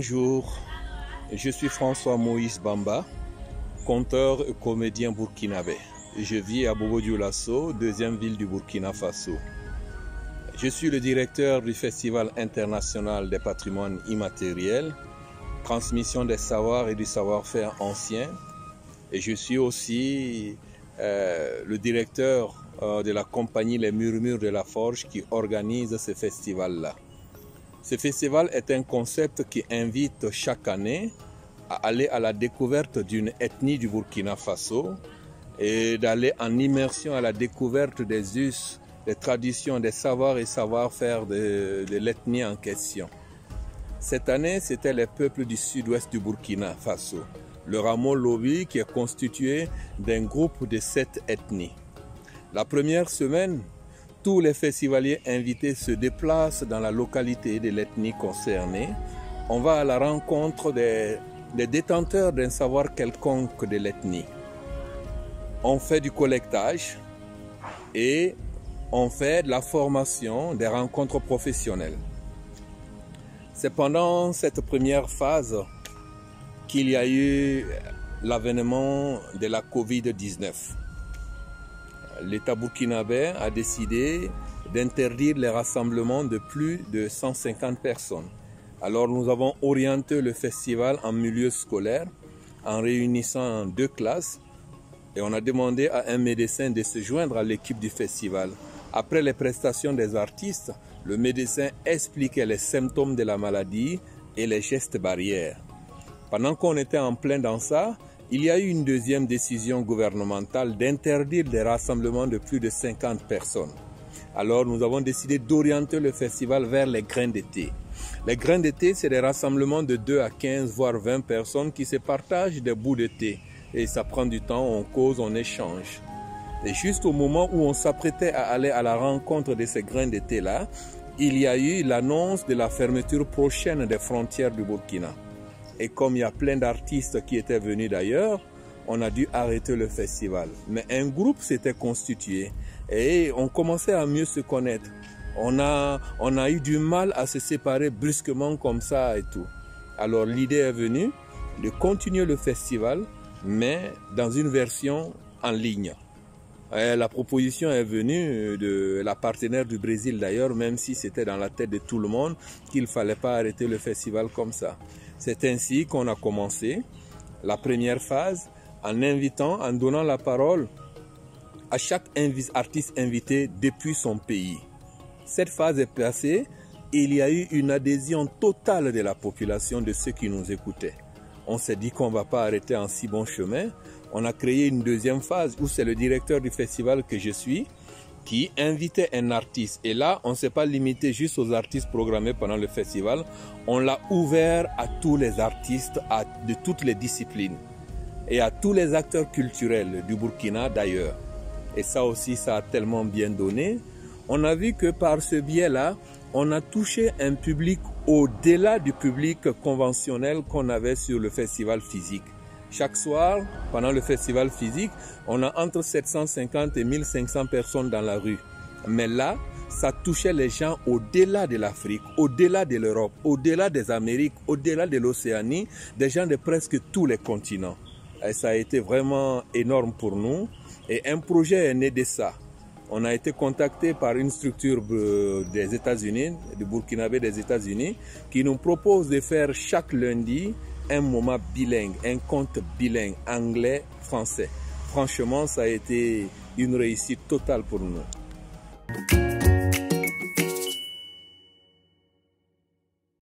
Bonjour, je suis François Moïse Bamba, conteur et comédien burkinabé. Je vis à Bobo-Dioulasso, deuxième ville du Burkina Faso. Je suis le directeur du Festival international des patrimoines immatériels, transmission des savoirs et du savoir-faire ancien. Et je suis aussi le directeur de la compagnie Les Murmures de la Forge qui organise ce festival-là. Ce festival est un concept qui invite chaque année à aller à la découverte d'une ethnie du Burkina Faso et d'aller en immersion à la découverte des us, des traditions, des savoirs et savoir-faire de l'ethnie en question. Cette année, c'était les peuples du sud-ouest du Burkina Faso, le rameau Lobi qui est constitué d'un groupe de 7 ethnies. La première semaine, tous les festivaliers invités se déplacent dans la localité de l'ethnie concernée. On va à la rencontre des détenteurs d'un savoir quelconque de l'ethnie. On fait du collectage et on fait de la formation, des rencontres professionnelles. C'est pendant cette première phase qu'il y a eu l'avènement de la Covid-19. L'État burkinabé a décidé d'interdire les rassemblements de plus de 150 personnes. Alors nous avons orienté le festival en milieu scolaire en réunissant 2 classes et on a demandé à un médecin de se joindre à l'équipe du festival. Après les prestations des artistes, le médecin expliquait les symptômes de la maladie et les gestes barrières. Pendant qu'on était en plein dans ça, il y a eu une deuxième décision gouvernementale d'interdire des rassemblements de plus de 50 personnes. Alors nous avons décidé d'orienter le festival vers les grains d'été. Les grains d'été, c'est des rassemblements de 2 à 15 voire 20 personnes qui se partagent des bouts de thé. Et ça prend du temps, on cause, on échange. Et juste au moment où on s'apprêtait à aller à la rencontre de ces grains d'été-là, il y a eu l'annonce de la fermeture prochaine des frontières du Burkina. Et comme il y a plein d'artistes qui étaient venus d'ailleurs, on a dû arrêter le festival. Mais un groupe s'était constitué et on commençait à mieux se connaître. On a eu du mal à se séparer brusquement comme ça et tout. Alors l'idée est venue de continuer le festival, mais dans une version en ligne. Et la proposition est venue de la partenaire du Brésil d'ailleurs, même si c'était dans la tête de tout le monde qu'il ne fallait pas arrêter le festival comme ça. C'est ainsi qu'on a commencé la première phase en invitant, en donnant la parole à chaque artiste invité depuis son pays. Cette phase est passée et il y a eu une adhésion totale de la population de ceux qui nous écoutaient. On s'est dit qu'on ne va pas arrêter en si bon chemin. On a créé une deuxième phase où c'est le directeur du festival que je suis qui invitait un artiste. Et là, on ne s'est pas limité juste aux artistes programmés pendant le festival. On l'a ouvert à tous les artistes de toutes les disciplines et à tous les acteurs culturels du Burkina d'ailleurs. Et ça aussi, ça a tellement bien donné. On a vu que par ce biais-là, on a touché un public au-delà du public conventionnel qu'on avait sur le festival physique. Chaque soir, pendant le festival physique, on a entre 750 et 1500 personnes dans la rue. Mais là, ça touchait les gens au-delà de l'Afrique, au-delà de l'Europe, au-delà des Amériques, au-delà de l'Océanie, des gens de presque tous les continents. Et ça a été vraiment énorme pour nous. Et un projet est né de ça. On a été contacté par une structure des États-Unis, du Burkinabé des États-Unis, qui nous propose de faire chaque lundi un moment bilingue, un conte bilingue, anglais-français. Franchement, ça a été une réussite totale pour nous.